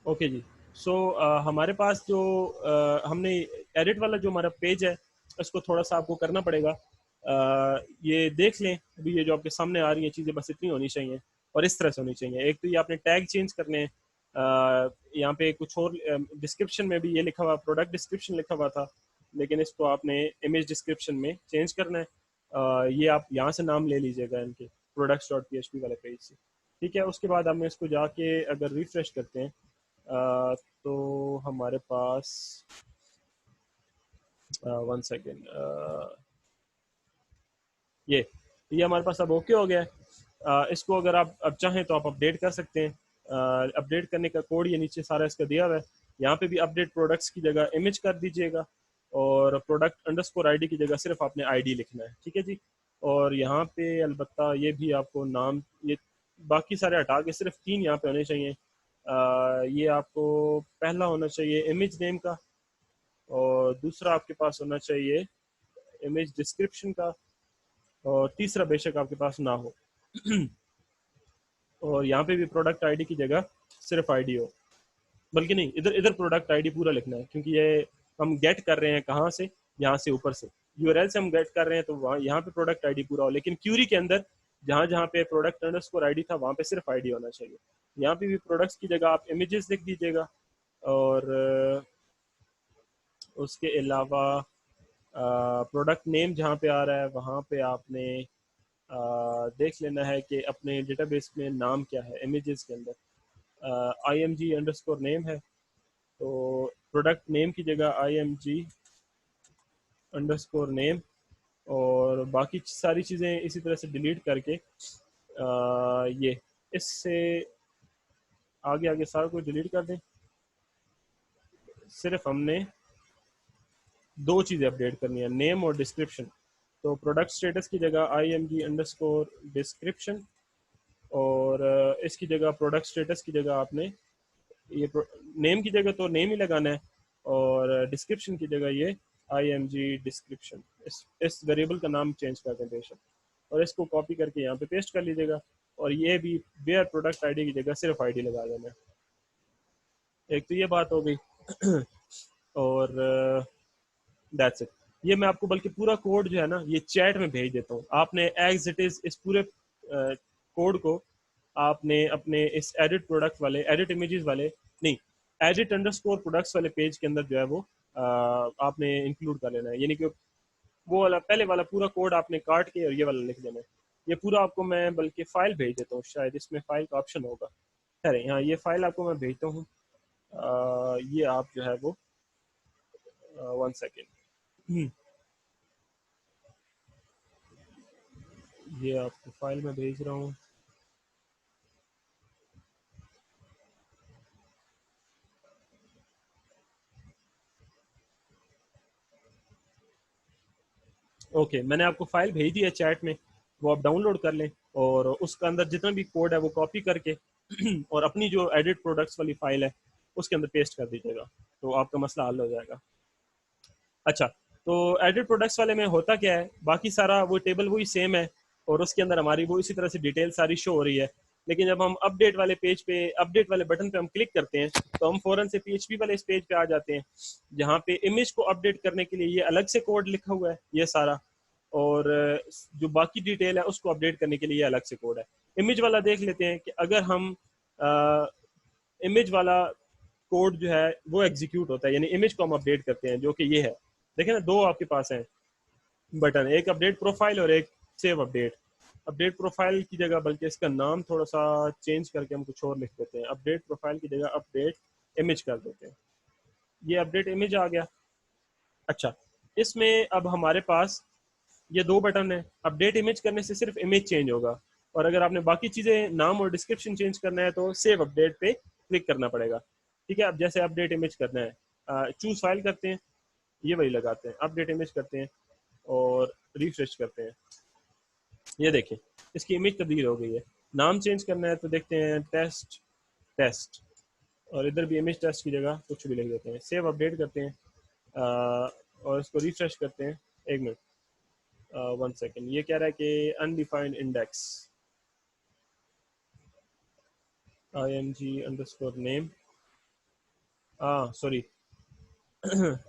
Okay जी। सो हमारे पास जो हमने एडिट वाला जो हमारा पेज है, इसको थोड़ा सा आपको करना पड़ेगा। ये देख लें, अभी ये जो आपके सामने आ रही हैं चीज़ें बस इतनी होनी चाहिए और इस तरह से होनी चाहिए। एक तो ये आपने टैग चेंज करने हैं। यहाँ पे कुछ और डिस्क्रिप्शन में भी ये लिखा हुआ, प्रोडक्ट डिस्क्रिप्शन लिखा हुआ था, लेकिन इसको आपने इमेज डिस्क्रिप्शन में चेंज करना है। ये आप यहाँ से नाम ले लीजिएगा इनके, products.php वाले पेज से। ठीक है, उसके बाद हम इसको जाके अगर रिफ्रेश करते हैं तो हमारे पास, वन सेकेंड, ये हमारे पास अब ओके हो गया है। इसको अगर आप अब चाहें तो आप अपडेट कर सकते हैं। अपडेट करने का कोड ये नीचे सारा इसका दिया हुआ है। यहाँ पे भी अपडेट प्रोडक्ट्स की जगह इमेज कर दीजिएगा, और प्रोडक्ट अंडरस्कोर आईडी की जगह सिर्फ आपने आईडी लिखना है। ठीक है जी। और यहाँ पे अलबत्ता ये भी आपको नाम, ये बाकी सारे हटा के सिर्फ तीन यहाँ पे होने चाहिए। ये आपको पहला होना चाहिए इमेज नेम का, और दूसरा आपके पास होना चाहिए इमेज डिस्क्रिप्शन का, और तीसरा बेशक आपके पास ना हो। और यहाँ पे भी प्रोडक्ट आईडी की जगह सिर्फ आईडी हो, बल्कि नहीं, इधर इधर प्रोडक्ट आईडी पूरा लिखना है, क्योंकि ये हम गेट कर रहे हैं कहाँ से, यहाँ से ऊपर से यूआरएल से हम गेट कर रहे हैं, तो वहाँ यहाँ पे प्रोडक्ट आईडी पूरा हो, लेकिन क्यूरी के अंदर जहाँ जहाँ पे प्रोडक्ट अंडरस्कोर आईडी था वहाँ पे सिर्फ आईडी होना चाहिए। यहाँ पे भी प्रोडक्ट्स की जगह आप इमेजेस लिख दीजिएगा, और उसके अलावा प्रोडक्ट नेम जहाँ पे आ रहा है वहाँ पे आपने देख लेना है कि अपने डेटाबेस में नाम क्या है। इमेजेस के अंदर I M G underscore name है, तो प्रोडक्ट नेम की जगह I M G underscore name, और बाकी सारी चीज़ें इसी तरह से डिलीट करके ये इससे आगे आगे सारा कुछ डिलीट कर दें। सिर्फ हमने दो चीज़ें अपडेट करनी है, नेम और डिस्क्रिप्शन। तो प्रोडक्ट स्टेटस की जगह I M G underscore description, और इसकी जगह प्रोडक्ट स्टेटस की जगह आपने ये नेम की जगह तो नेम ही लगाना है, और डिस्क्रिप्शन की जगह ये आई एम जी डिस्क्रिप्शन, इस वेरिएबल का नाम चेंज कर दें बेशक, और इसको कॉपी करके यहाँ पे पेस्ट कर लीजिएगा। और ये भी वेयर प्रोडक्ट आईडी की जगह सिर्फ आईडी लगा देना है। एक तो ये बात हो गई। और दैट्स इट। ये मैं आपको बल्कि पूरा कोड जो है ना ये चैट में भेज देता हूँ, आपने एज इट इज इस पूरे कोड को आपने अपने इस एडिट प्रोडक्ट वाले, एडिट इमेजेस वाले, नहीं, एडिट अंडरस्कोर प्रोडक्ट्स वाले पेज के अंदर जो है वो आपने इंक्लूड कर लेना है। यानी कि वो वाला पहले वाला पूरा कोड आपने काट के और ये वाला लिख देना है। ये पूरा आपको मैं बल्कि फाइल भेज देता हूँ, शायद इसमें फाइल का ऑप्शन होगा। अरे हाँ, ये फाइल आपको मैं भेजता हूँ। ये आप जो है वो, वन सेकेंड, ये आपको फाइल में भेज रहा हूँ। ओके, मैंने आपको फाइल भेज दी है चैट में, वो आप डाउनलोड कर लें, और उसका अंदर जितना भी कोड है वो कॉपी करके और अपनी जो एडिट प्रोडक्ट्स वाली फाइल है उसके अंदर पेस्ट कर दीजिएगा, तो आपका मसला हल हो जाएगा। अच्छा, तो एडिट प्रोडक्ट्स वाले में होता क्या है, बाकी सारा वो टेबल वही सेम है, और उसके अंदर हमारी वो इसी तरह से डिटेल सारी शो हो रही है। लेकिन जब हम अपडेट वाले पेज पे, अपडेट वाले बटन पे हम क्लिक करते हैं, तो हम फौरन से पीएचपी वाले इस पेज पे आ जाते हैं, जहाँ पे इमेज को अपडेट करने के लिए ये अलग से कोड लिखा हुआ है ये सारा, और जो बाकी डिटेल है उसको अपडेट करने के लिए अलग से कोड है। इमेज वाला देख लेते हैं कि अगर हम इमेज वाला कोड जो है वो एग्जीक्यूट होता है, यानी इमेज को हम अपडेट करते हैं, जो कि ये है। देखें ना, दो आपके पास हैं बटन, एक अपडेट प्रोफाइल और एक सेव अपडेट। अपडेट प्रोफाइल की जगह बल्कि इसका नाम थोड़ा सा चेंज करके हम कुछ और लिख देते हैं, अपडेट प्रोफाइल की जगह अपडेट इमेज कर देते हैं। ये अपडेट इमेज आ गया। अच्छा, इसमें अब हमारे पास ये दो बटन है। अपडेट इमेज करने से सिर्फ इमेज चेंज होगा, और अगर आपने बाकी चीज़ें नाम और डिस्क्रिप्शन चेंज करना है तो सेव अपडेट पे क्लिक करना पड़ेगा। ठीक है, अब जैसे अपडेट इमेज करना है, चूज फाइल करते हैं, ये वही लगाते हैं, अपडेट इमेज करते हैं और रिफ्रेश करते हैं। ये देखें, इसकी इमेज तब्दील हो गई है। नाम चेंज करना है तो देखते हैं टेस्ट, टेस्ट, और इधर भी इमेज टेस्ट की जगह कुछ भी लिख देते हैं। सेव अपडेट करते हैं, और इसको रिफ्रेश करते हैं। एक मिनट, वन सेकेंड, ये कह रहा है कि undefined index. img_name, sorry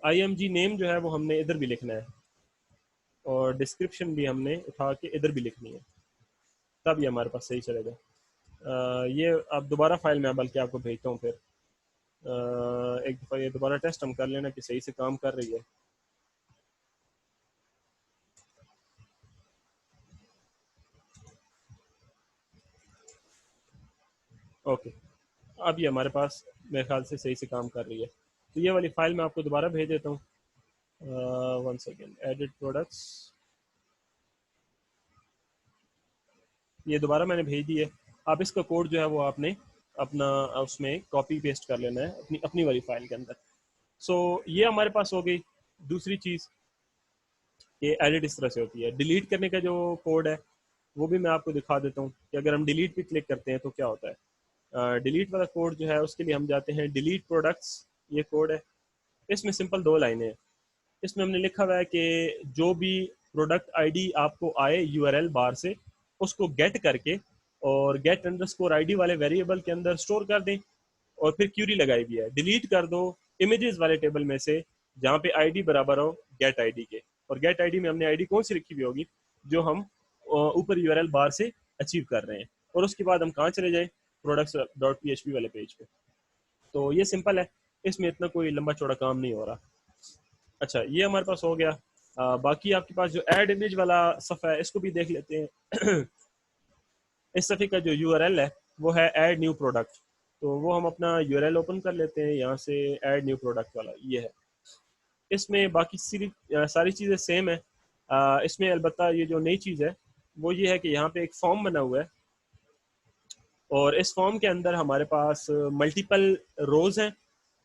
img name जो है वो हमने इधर भी लिखना है और डिस्क्रिप्शन भी हमने उठा के इधर भी लिखनी है, तब ये हमारे पास सही चलेगा। ये अब दोबारा फाइल मैं बल्कि आपको भेजता हूँ फिर। एक दफ़ा ये दोबारा टेस्ट हम कर लेना कि सही से काम कर रही है। ओके, अब ये हमारे पास मेरे ख्याल से सही से काम कर रही है। तो ये वाली फाइल मैं आपको दोबारा भेज देता हूँ। वन सेकेंड, एडिट प्रोडक्ट्स, ये दोबारा मैंने भेज दी है। आप इसका कोड जो है वो आपने अपना उसमें कॉपी पेस्ट कर लेना है अपनी अपनी वाली फाइल के अंदर। सो ये हमारे पास हो गई। दूसरी चीज़, ये एडिट इस तरह से होती है। डिलीट करने का जो कोड है वो भी मैं आपको दिखा देता हूँ कि अगर हम डिलीट पे क्लिक करते हैं तो क्या होता है। डिलीट वाला कोड जो है उसके लिए हम जाते हैं डिलीट प्रोडक्ट्स, ये कोड है। इसमें सिंपल 2 लाइनें हैं। इसमें हमने लिखा हुआ है कि जो भी प्रोडक्ट आईडी आपको आए यूआरएल बार से, उसको गेट करके और गेट अंडरस्कोर आईडी वाले वेरिएबल के अंदर स्टोर कर दें और फिर क्यूरी लगाई हुई है, डिलीट कर दो इमेजेस वाले टेबल में से जहाँ पे आईडी बराबर हो गेट आईडी के। और गेट आईडी में हमने आईडी कौन सी रखी हुई होगी जो हम ऊपर यूआरएल बार से अचीव कर रहे हैं। और उसके बाद हम कहाँ चले जाए, प्रोडक्ट्स डॉट पीएचपी वाले पेज पे। तो ये सिंपल है, इसमें इतना कोई लंबा चौड़ा काम नहीं हो रहा। अच्छा, ये हमारे पास हो गया। बाकी आपके पास जो ऐड इमेज वाला सफ़ा है इसको भी देख लेते हैं। इस सफ़े का जो यूआरएल है वो है ऐड न्यू प्रोडक्ट। तो वो हम अपना यूआरएल ओपन कर लेते हैं यहाँ से, ऐड न्यू प्रोडक्ट वाला ये है। इसमें बाकी सारी चीज़ें सेम है। इसमें अलबत्ता ये जो नई चीज़ है वो ये है कि यहाँ पे एक फॉर्म बना हुआ है और इस फॉर्म के अंदर हमारे पास मल्टीपल रोज़ हैं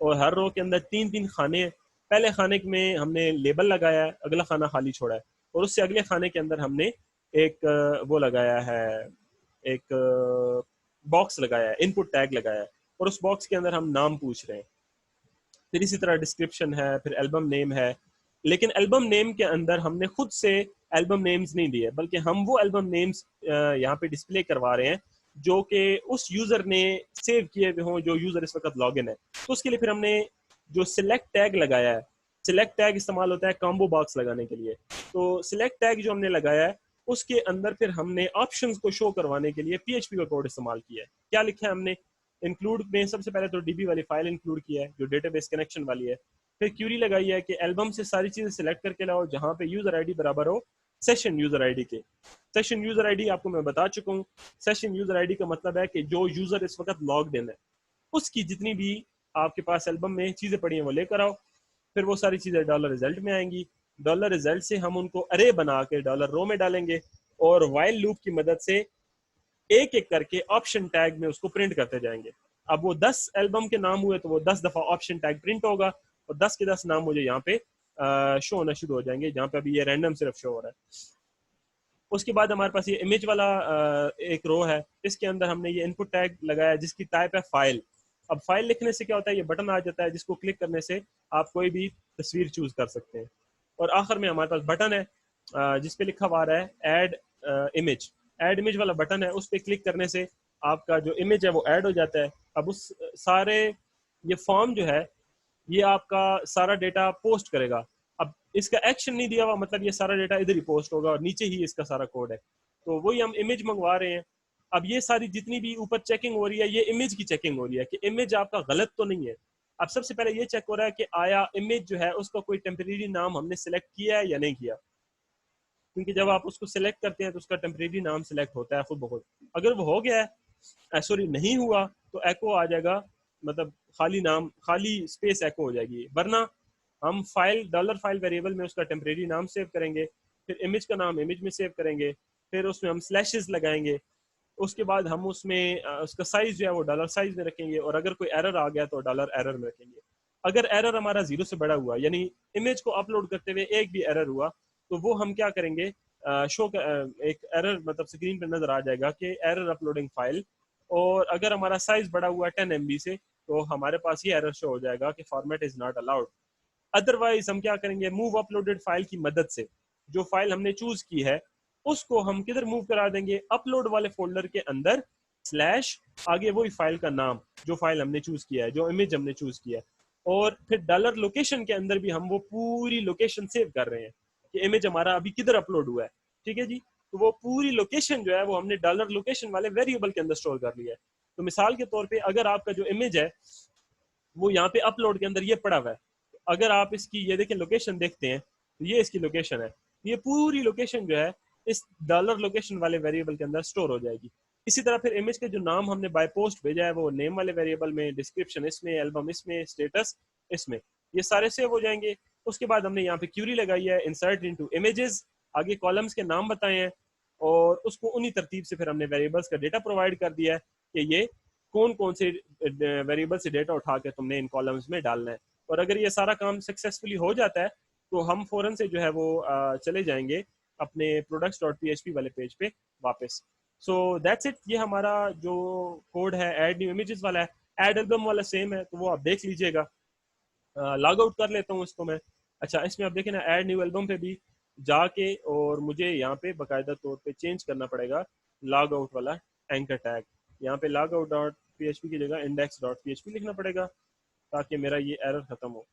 और हर रो के अंदर 3-3 खाने हैं। पहले खाने में हमने लेबल लगाया है, अगला खाना खाली छोड़ा है और उससे अगले खाने के अंदर हमने एक वो लगाया है, एक बॉक्स लगाया है, इनपुट टैग लगाया है और उस बॉक्स के अंदर हम नाम पूछ रहे हैं। फिर इसी तरह डिस्क्रिप्शन है, फिर एल्बम नेम है। लेकिन एल्बम नेम के अंदर हमने खुद से एल्बम नेम्स नहीं दिए, बल्कि हम वो एल्बम नेम्स यहाँ पे डिस्प्ले करवा रहे हैं जो कि उस यूजर ने सेव किए हुए हों, जो यूजर इस वक्त लॉगिन है। तो उसके लिए फिर हमने जो सिलेक्ट टैग लगाया है, सिलेक्ट टैग इस्तेमाल होता है कॉम्बो बॉक्स लगाने के लिए। तो सिलेक्ट टैग जो हमने लगाया है उसके अंदर फिर हमने ऑप्शंस को शो करवाने के लिए पीएचपी का कोड इस्तेमाल किया है। क्या लिखा है हमने, इंक्लूड में सबसे पहले तो डीबी वाली फाइल इंक्लूड किया है जो डेटाबेस कनेक्शन वाली है। फिर क्यूरी लगाई है कि एल्बम से सारी चीजें सिलेक्ट करके लाओ जहां पे यूजर आईडी बराबर हो सेशन यूजर आईडी के। सेशन यूजर आईडी आपको मैं बता चुका हूँ। सेशन यूजर आईडी का मतलब है कि जो यूजर इस वक्त लॉग्ड इन है उसकी जितनी भी आपके पास एल्बम में चीजें पड़ी हैं वो लेकर आओ। फिर वो सारी चीजें डॉलर रिजल्ट में आएंगी। डॉलर रिजल्ट से हम उनको अरे बना के डॉलर रो में डालेंगे और वाइल लूप की मदद से एक एक करके ऑप्शन टैग में उसको प्रिंट करते जाएंगे। अब वो 10 एल्बम के नाम हुए तो वो 10 दफा ऑप्शन टैग प्रिंट होगा और 10 के 10 नाम मुझे यहाँ पे शो होना शुरू हो जाएंगे, जहाँ पे अभी ये रैंडम सिर्फ शो हो रहा है। उसके बाद हमारे पास ये इमेज वाला एक रो है, इसके अंदर हमने ये इनपुट टैग लगाया जिसकी टाइप है फाइल। अब फाइल लिखने से क्या होता है, ये बटन आ जाता है जिसको क्लिक करने से आप कोई भी तस्वीर चूज कर सकते हैं। और आखिर में हमारे पास बटन है जिसपे लिखा हुआ रहा है ऐड इमेज। ऐड इमेज वाला बटन है, उस पर क्लिक करने से आपका जो इमेज है वो ऐड हो जाता है। अब उस सारे ये फॉर्म जो है ये आपका सारा डेटा पोस्ट करेगा। अब इसका एक्शन नहीं दिया हुआ, मतलब ये सारा डेटा इधर ही पोस्ट होगा और नीचे ही इसका सारा कोड है। तो वही हम इमेज मंगवा रहे हैं। अब ये सारी जितनी भी ऊपर चेकिंग हो रही है ये इमेज की चेकिंग हो रही है कि इमेज आपका गलत तो नहीं है। अब सबसे पहले ये चेक हो रहा है कि आया इमेज जो है उसका कोई टेम्परेरी नाम हमने सिलेक्ट किया है या नहीं किया, क्योंकि जब आप उसको सिलेक्ट करते हैं तो उसका टेम्परेरी नाम सिलेक्ट होता है खुद ब खुद। अगर वो हो गया है, सॉरी नहीं हुआ, तो एको आ जाएगा, मतलब खाली नाम खाली स्पेस एको हो जाएगी। वरना हम फाइल डॉलर फाइल वेरिएबल में उसका टेम्परेरी नाम सेव करेंगे, फिर इमेज का नाम इमेज में सेव करेंगे, फिर उसमें हम स्लैशेस लगाएंगे। उसके बाद हम उसमें उसका साइज जो है वो डॉलर साइज में रखेंगे और अगर कोई एरर आ गया तो डॉलर एरर में रखेंगे। अगर एरर हमारा 0 से बड़ा हुआ, यानी इमेज को अपलोड करते हुए एक भी एरर हुआ, तो वो हम क्या करेंगे, एक एरर मतलब स्क्रीन पे नजर आ जाएगा कि एरर अपलोडिंग फाइल। और अगर हमारा साइज बड़ा हुआ 10 MB से, तो हमारे पास ये एरर शो हो जाएगा कि format is not allowed. Otherwise हम क्या करेंगे, मूव अपलोडेड फाइल की मदद से जो फाइल हमने चूज की है उसको हम किधर मूव करा देंगे, अपलोड वाले फोल्डर के अंदर स्लैश आगे वही फाइल का नाम, जो फाइल हमने चूज किया है, जो इमेज हमने चूज किया है, और फिर डॉलर लोकेशन के अंदर भी हम वो पूरी लोकेशन सेव कर रहे हैं कि इमेज हमारा अभी किधर अपलोड हुआ है। ठीक है जी। तो वो पूरी लोकेशन जो है वो हमने डॉलर लोकेशन वाले वेरिएबल के अंदर स्टोर कर लिया है। तो मिसाल के तौर पे अगर आपका जो इमेज है वो यहाँ पे अपलोड के अंदर ये पड़ा हुआ है, अगर आप इसकी ये देखें लोकेशन देखते हैं तो ये इसकी लोकेशन है, ये पूरी लोकेशन जो है इस डॉलर लोकेशन वाले वेरिएबल के अंदर स्टोर हो जाएगी। इसी तरह फिर इमेज के जो नाम हमने बाय पोस्ट भेजा है वो नेम वाले वेरिएबल में, डिस्क्रिप्शन इसमें, एल्बम इसमें, स्टेटस इसमें, ये सारे सेव हो जाएंगे। उसके बाद हमने यहाँ पे क्यूरी लगाई है इंसर्ट इनटू इमेजेस, आगे कॉलम्स के नाम बताए हैं और उसको उन्हीं तरतीब से फिर हमने वेरिएबल्स का डेटा प्रोवाइड कर दिया है कि ये कौन कौन से वेरिएबल से डेटा उठा के तुमने इन कॉलम्स में डालना है। और अगर ये सारा काम सक्सेसफुली हो जाता है तो हम फौरन से जो है वो चले जाएंगे अपने products.php वाले पेज पे वापस। सो दैट्स इट, ये हमारा जो कोड है ऐड न्यू इमेजेस वाला है, ऐड एल्बम वाला सेम है तो वो आप देख लीजिएगा। लॉग आउट कर लेता हूँ इसको मैं। अच्छा, इसमें आप देखें ना ऐड न्यू एल्बम पे भी जाके और मुझे यहाँ पे बाकायदा तौर पे चेंज करना पड़ेगा लॉग आउट वाला एंकर टैग, यहाँ पे लॉग आउट डॉट पी की जगह इंडेक्स डॉट पी लिखना पड़ेगा ताकि मेरा ये एरर खत्म हो।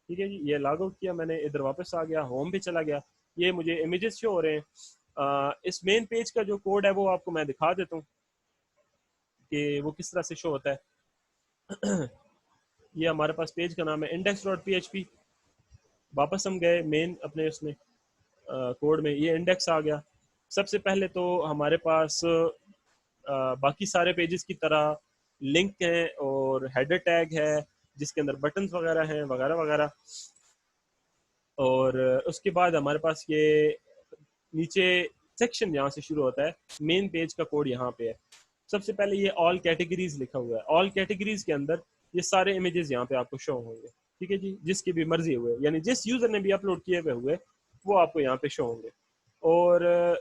ठीक है जी, ये लॉग आउट किया मैंने, इधर वापस आ गया, होम पे चला गया, ये मुझे इमेजेस शो हो रहे हैं। इस मेन पेज का जो कोड है वो आपको मैं दिखा देता हूँ कि वो किस तरह से शो होता है। ये हमारे पास पेज का नाम है इंडेक्स डॉट पी। वापस हम गए मेन अपने उसमें कोड में, ये इंडेक्स आ गया। सबसे पहले तो हमारे पास बाकी सारे पेजेस की तरह लिंक है और हेडर टैग है जिसके अंदर बटन्स वगैरह हैं वगैरह वगैरह। और उसके बाद हमारे पास ये नीचे सेक्शन यहाँ से शुरू होता है, मेन पेज का कोड यहाँ पे है। सबसे पहले ये ऑल कैटेगरीज लिखा हुआ है, ऑल कैटेगरीज के अंदर ये सारे इमेजेस यहाँ पे आपको शो होंगे। ठीक है जी, जिसकी भी मर्जी हुए, यानी जिस यूजर ने भी अपलोड किए हुए वो आपको यहाँ पे शो होंगे। और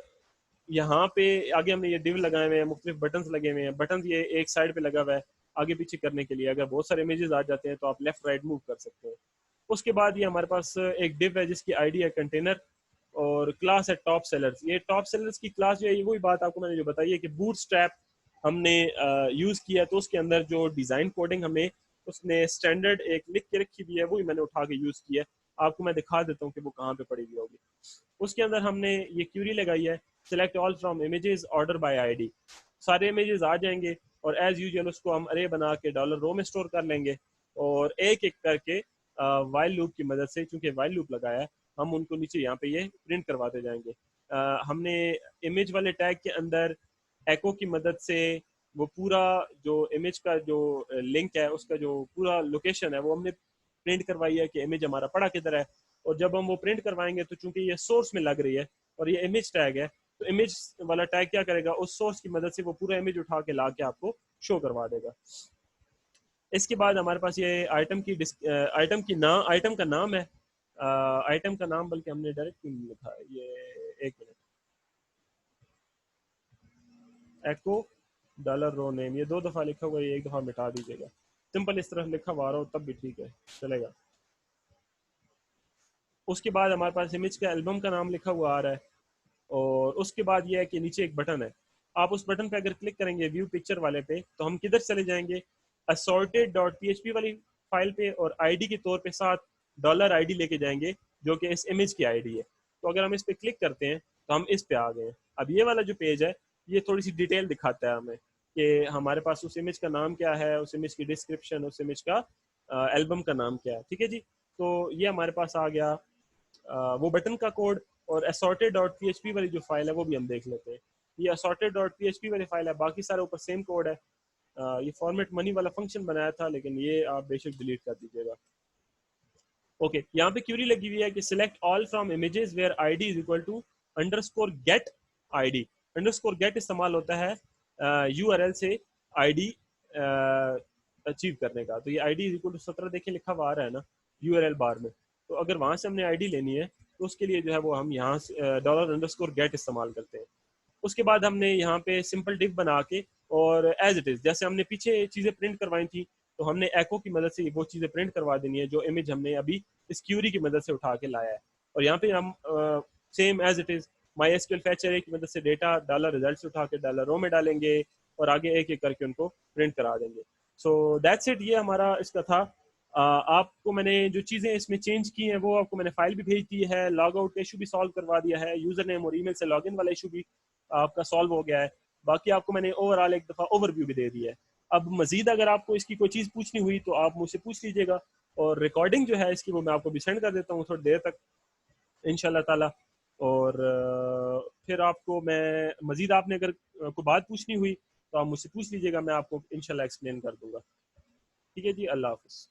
यहाँ पे आगे हमने ये डिव लगाए हुए हैं, मुख्तलिफ बटन्स लगे हुए हैं, बटन ये एक साइड पे लगा हुआ है आगे पीछे करने के लिए, अगर बहुत सारे इमेजेस आ जाते हैं तो आप लेफ्ट राइट मूव कर सकते हैं। उसके बाद ये हमारे पास एक डिव है जिसकी आईडी है कंटेनर और क्लास है टॉप सेलर्स। ये टॉप सेलर्स की क्लास जो है, ये वही बात आपको मैंने जो बताई है कि बूटस्ट्रैप हमने यूज किया तो उसके अंदर जो डिजाइन कोडिंग हमें उसने स्टैंडर्ड एक लिख के रखी हुई है वही मैंने उठा के यूज किया। आपको मैं दिखा देता हूँ कि वो कहाँ पे पड़ी हुई होगी। उसके अंदर हमने ये क्यूरी लगाई है select all from images order by ID, सारे इमेजेस आ जाएंगे और एज यूजुअल उसको हम अरे बना के डॉलर रो में स्टोर कर लेंगे और एक एक करके वाइल लूप की मदद से, चूंकि वाइल लूप लगाया है, हम उनको नीचे यहाँ पे ये प्रिंट करवाते जाएंगे। हमने इमेज वाले टैग के अंदर एको की मदद से वो पूरा जो इमेज का जो लिंक है उसका जो पूरा लोकेशन है वो हमने प्रिंट करवाई है कि इमेज हमारा पड़ा किधर है। और जब हम वो प्रिंट करवाएंगे तो चूंकि ये सोर्स में लग रही है और ये इमेज टैग है तो इमेज वाला टैग क्या करेगा, उस सोर्स की मदद से वो पूरा इमेज उठा के ला के आपको शो करवा देगा। इसके बाद हमारे पास ये आइटम का नाम है, आइटम का नाम बल्कि हमने डायरेक्ट क्यों नहीं लिखा है, ये एक मिनट, एको डॉलर रो नेम, ये 2 दफा लिखा हुआ है, ये एक दफा मिटा दीजिएगा। सिंपल इस तरह लिखा हुआ आ रहा हो तब भी ठीक है, चलेगा। उसके बाद हमारे पास इमेज का एल्बम का नाम लिखा हुआ आ रहा है और उसके बाद ये है कि नीचे एक बटन है, आप उस बटन पे अगर क्लिक करेंगे व्यू पिक्चर वाले पे तो हम किधर चले जाएंगे, असॉर्टेड डॉट पी वाली फाइल पे और आईडी के तौर पे साथ डॉलर आईडी लेके जाएंगे जो कि इस इमेज की आईडी है। तो अगर हम इस पे क्लिक करते हैं तो हम इस पे आ गए हैं। अब ये वाला जो पेज है ये थोड़ी सी डिटेल दिखाता है हमें कि हमारे पास उस इमेज का नाम क्या है, उस इमेज की डिस्क्रिप्शन, उस इमेज का एल्बम का नाम क्या है। ठीक है जी, तो ये हमारे पास आ गया वो बटन का कोड। और असॉर्टेड डॉट पी वाली जो फाइल है वो भी हम देख लेते हैं। ये असॉर्टेड डॉट पी वाली फाइल है, बाकी सारे ऊपर सेम कोड है। ये फॉर्मेट मनी वाला फंक्शन बनाया था लेकिन ये आप बेशक डिलीट कर दीजिएगा। ओके, यहाँ पे क्यूरी लगी हुई है कि select all from images where ID is equal to underscore get ID. Underscore get इस्तेमाल होता है यूआरएल से आईडी अचीव करने का। तो ये आईडी इज इक्वल टू 17 देखे लिखा हुआ आ रहा है ना यूआरएल बार में, तो अगर वहां से हमने आईडी लेनी है तो उसके लिए जो है वो हम यहाँ से डॉलर अंडरस्कोर गेट इस्तेमाल करते हैं। उसके बाद हमने यहाँ पे सिंपल डिव बना के और एज इट इज जैसे हमने पीछे चीजें प्रिंट करवाई थी तो हमने एको की मदद से वो चीजें प्रिंट करवा देनी है जो इमेज हमने अभी इस क्यूरी की मदद से उठा के लाया है। और यहाँ पे हम same as it is MySQL fetch array की मदद से डेटा डॉलर रिजल्ट उठा के डॉलर रो में डालेंगे और आगे एक एक करके उनको प्रिंट करा देंगे। सो दैट्स इट, ये हमारा इसका था। आपको मैंने जो चीज़ें इसमें चेंज की हैं वो आपको मैंने फाइल भी भेज दी है, लॉग आउट का इशू भी सॉल्व करवा दिया है, यूज़र नेम और ईमेल से लॉगिन वाला इशू भी आपका सॉल्व हो गया है। बाकी आपको मैंने ओवरऑल एक दफ़ा ओवरव्यू भी दे दिया है। अब मजीद अगर आपको इसकी कोई चीज़ पूछनी हुई तो आप मुझसे पूछ लीजिएगा, और रिकॉर्डिंग जो है इसकी वो मैं आपको भी सेंड कर देता हूँ थोड़ी देर तक इंशाल्लाह ताला। और फिर आपको मैं मजीद, आपने अगर कोई बात पूछनी हुई तो आप मुझसे पूछ लीजिएगा, मैं आपको इंशाल्लाह एक्सप्लेन कर दूंगा। ठीक है जी, अल्लाह हाफिज़।